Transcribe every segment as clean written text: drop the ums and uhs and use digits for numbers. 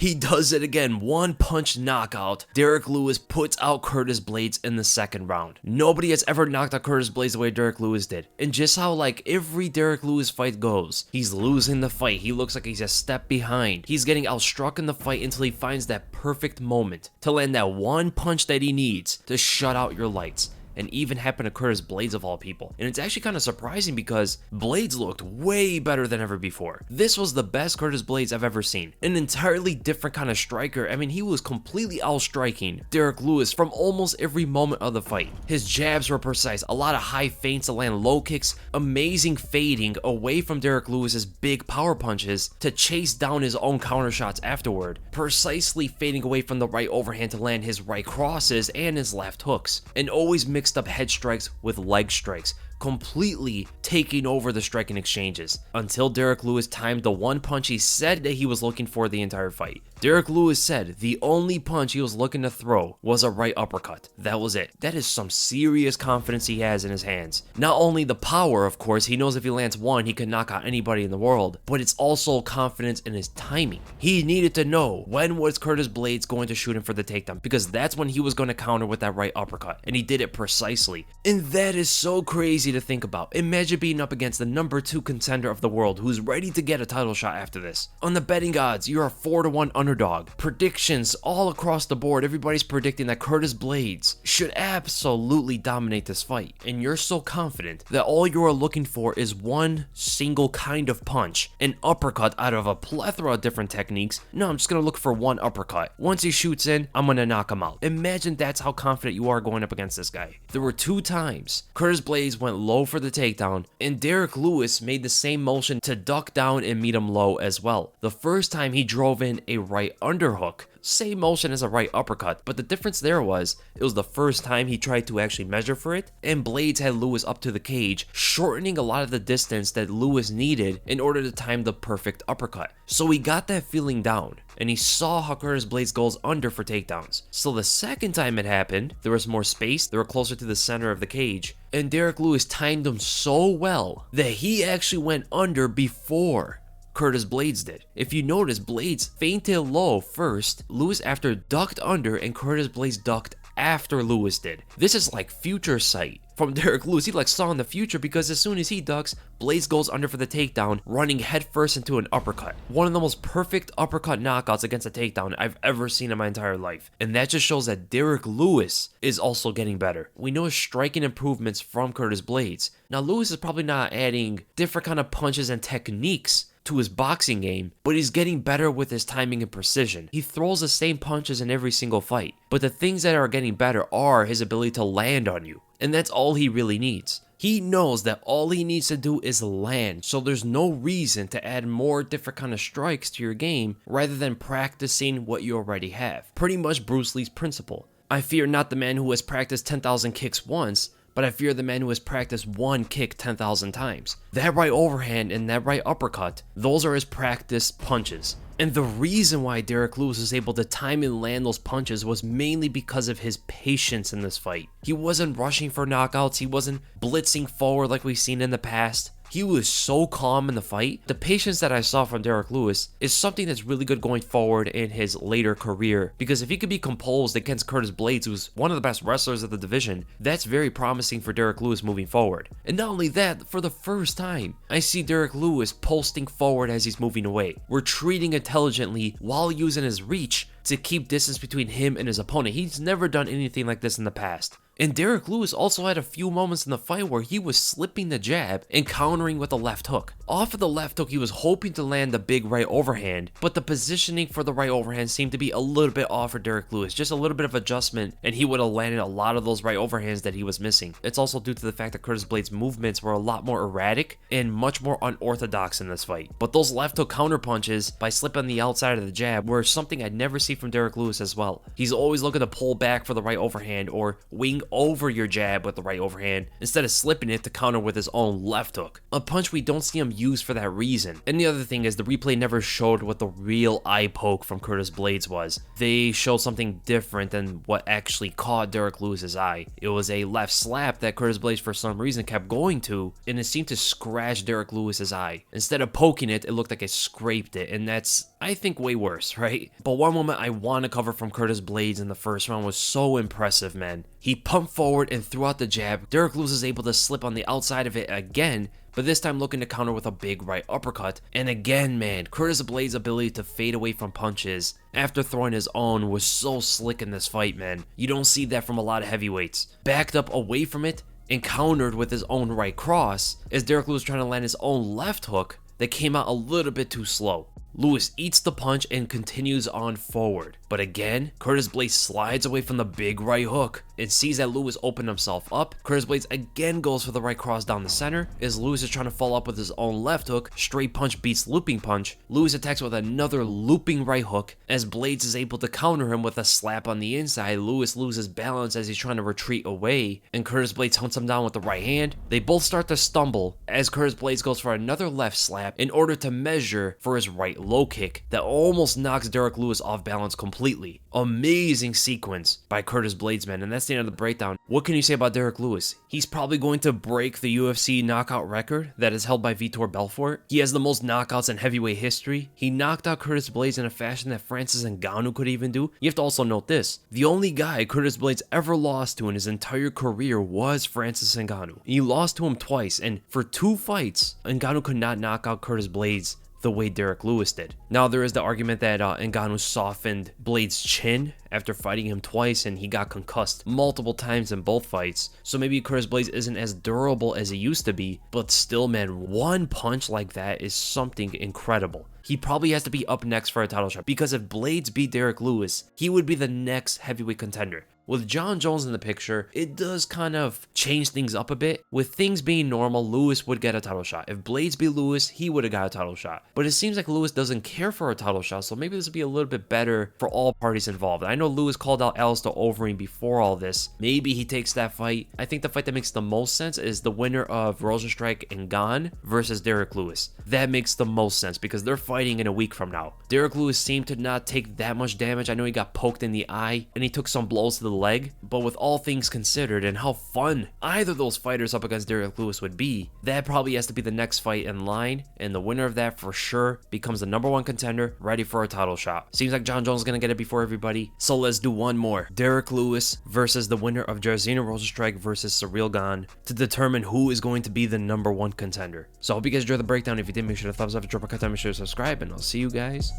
He does it again, one punch knockout. Derrick Lewis puts out Curtis Blaydes in the second round. Nobody has ever knocked out Curtis Blaydes the way Derrick Lewis did. And just how like every Derrick Lewis fight goes, he's losing the fight. He looks like he's a step behind. He's getting outstruck in the fight until he finds that perfect moment to land that one punch that he needs to shut out your lights. And even happened to Curtis Blaydes of all people. And it's actually kind of surprising because Blaydes looked way better than ever before. This was the best Curtis Blaydes I've ever seen. An entirely different kind of striker. I mean, he was completely outstriking Derrick Lewis from almost every moment of the fight. His jabs were precise, a lot of high feints to land low kicks, amazing fading away from Derrick Lewis's big power punches to chase down his own counter shots afterward, precisely fading away from the right overhand to land his right crosses and his left hooks, and always mixed up head strikes with leg strikes, completely taking over the striking exchanges until Derrick Lewis timed the one punch he said that he was looking for the entire fight. Derrick Lewis said the only punch he was looking to throw was a right uppercut. That was it. That is some serious confidence he has in his hands. Not only the power, of course, he knows if he lands one, he can knock out anybody in the world, but it's also confidence in his timing. He needed to know when was Curtis Blaydes going to shoot him for the takedown, because that's when he was going to counter with that right uppercut, and he did it precisely. And that is so crazy to think about. Imagine being up against the #2 contender of the world who's ready to get a title shot after this. On the betting odds, you're a 4-1 underdog. Predictions all across the board, everybody's predicting that Curtis Blaydes should absolutely dominate this fight. And you're so confident that all you're looking for is one single kind of punch, an uppercut out of a plethora of different techniques. No, I'm just gonna look for one uppercut. Once he shoots in, I'm gonna knock him out. Imagine that's how confident you are going up against this guy. There were 2 times Curtis Blaydes went low for the takedown, and Derrick Lewis made the same motion to duck down and meet him low as well. The first time he drove in a right underhook, same motion as a right uppercut, but the difference there was, it was the first time he tried to actually measure for it, and Blaydes had Lewis up to the cage, shortening a lot of the distance that Lewis needed in order to time the perfect uppercut. So he got that feeling down, and he saw how Curtis Blaydes goes under for takedowns. So the second time it happened, there was more space, they were closer to the center of the cage, and Derrick Lewis timed him so well that he actually went under before Curtis Blaydes did. If you notice, Blaydes feinted low first, Lewis after ducked under, and Curtis Blaydes ducked after Lewis did. This is like future sight from Derrick Lewis. He like saw in the future, because as soon as he ducks, Blaydes goes under for the takedown, running headfirst into an uppercut. One of the most perfect uppercut knockouts against a takedown I've ever seen in my entire life. And that just shows that Derrick Lewis is also getting better. We know his striking improvements from Curtis Blaydes. Now Lewis is probably not adding different kind of punches and techniques to his boxing game, but he's getting better with his timing and precision. He throws the same punches in every single fight, but the things that are getting better are his ability to land on you, and that's all he really needs. He knows that all he needs to do is land, so there's no reason to add more different kind of strikes to your game rather than practicing what you already have. Pretty much Bruce Lee's principle. I fear not the man who has practiced 10,000 kicks once, but I fear the man who has practiced one kick 10,000 times. That right overhand and that right uppercut, those are his practiced punches. And the reason why Derrick Lewis was able to time and land those punches was mainly because of his patience in this fight. He wasn't rushing for knockouts, he wasn't blitzing forward like we've seen in the past. He was so calm in the fight. The patience that I saw from Derrick Lewis is something that's really good going forward in his later career, because if he could be composed against Curtis Blaydes, who's one of the best wrestlers of the division, that's very promising for Derrick Lewis moving forward. And not only that, for the first time, I see Derrick Lewis posting forward as he's moving away, retreating intelligently while using his reach to keep distance between him and his opponent. He's never done anything like this in the past. And Derrick Lewis also had a few moments in the fight where he was slipping the jab and countering with the left hook. Off of the left hook, he was hoping to land the big right overhand, but the positioning for the right overhand seemed to be a little bit off for Derrick Lewis. Just a little bit of adjustment, and he would have landed a lot of those right overhands that he was missing. It's also due to the fact that Curtis Blaydes' movements were a lot more erratic and much more unorthodox in this fight. But those left hook counter punches by slipping the outside of the jab were something I'd never seen see from Derrick Lewis as well. He's always looking to pull back for the right overhand or wing over your jab with the right overhand instead of slipping it to counter with his own left hook. A punch we don't see him use for that reason. And the other thing is the replay never showed what the real eye poke from Curtis Blaydes was. They showed something different than what actually caught Derrick Lewis's eye. It was a left slap that Curtis Blaydes for some reason kept going to, and it seemed to scratch Derrick Lewis's eye. Instead of poking it, it looked like it scraped it, and that's, I think, way worse, right? But one moment I want to cover from Curtis Blaydes in the first round was so impressive, man. He pumped forward and threw out the jab. Derrick Lewis is able to slip on the outside of it again, but this time looking to counter with a big right uppercut. And again, man, Curtis Blaydes' ability to fade away from punches after throwing his own was so slick in this fight, man. You don't see that from a lot of heavyweights. Backed up away from it and countered with his own right cross as Derrick Lewis trying to land his own left hook that came out a little bit too slow. Lewis eats the punch and continues on forward. But again, Curtis Blaydes slides away from the big right hook and sees that Lewis opened himself up. Curtis Blaydes again goes for the right cross down the center as Lewis is trying to follow up with his own left hook. Straight punch beats looping punch. Lewis attacks with another looping right hook as Blaydes is able to counter him with a slap on the inside. Lewis loses balance as he's trying to retreat away, and Curtis Blaydes hunts him down with the right hand. They both start to stumble as Curtis Blaydes goes for another left slap in order to measure for his right low kick that almost knocks Derrick Lewis off balance completely. Amazing sequence by Curtis Blaydes, man, and that's the end of the breakdown. What can you say about Derrick Lewis? He's probably going to break the UFC knockout record that is held by Vitor Belfort. He has the most knockouts in heavyweight history. He knocked out Curtis Blaydes in a fashion that Francis Ngannou could even do. You have to also note this: the only guy Curtis Blaydes ever lost to in his entire career was Francis Ngannou. He lost to him twice, and for 2 fights, Ngannou could not knock out Curtis Blaydes the way Derrick Lewis did. Now, there is the argument that Ngannou softened Blaydes' chin after fighting him twice, and he got concussed multiple times in both fights. So maybe Curtis Blaydes isn't as durable as he used to be, but still, man, one punch like that is something incredible. He probably has to be up next for a title shot, because if Blaydes beat Derrick Lewis, he would be the next heavyweight contender. With Jon Jones in the picture, it does kind of change things up a bit. With things being normal, Lewis would get a title shot. If Blaydes beat Lewis, he would have got a title shot. But it seems like Lewis doesn't care for a title shot, so maybe this would be a little bit better for all parties involved. I know Lewis called out Alistair Overeem before all this. Maybe he takes that fight. I think the fight that makes the most sense is the winner of Rozenstruik and Gane versus Derrick Lewis. That makes the most sense because they're fighting in a week from now. Derrick Lewis seemed to not take that much damage. I know he got poked in the eye and he took some blows to the leg, but with all things considered and how fun either of those fighters up against Derrick Lewis would be, that probably has to be the next fight in line, and the winner of that for sure becomes the #1 contender ready for a title shot. Seems like Jon Jones is gonna get it before everybody, so let's do one more. Derrick Lewis versus the winner of Jairzinho Rozenstruik versus Ciryl Gane to determine who is going to be the #1 contender. So I hope you guys enjoyed the breakdown. If you did, make sure to thumbs up, drop a cut, make sure to subscribe, and I'll see you guys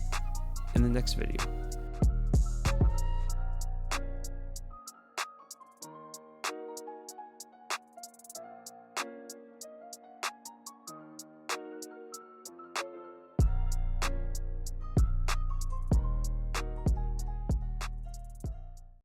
in the next video.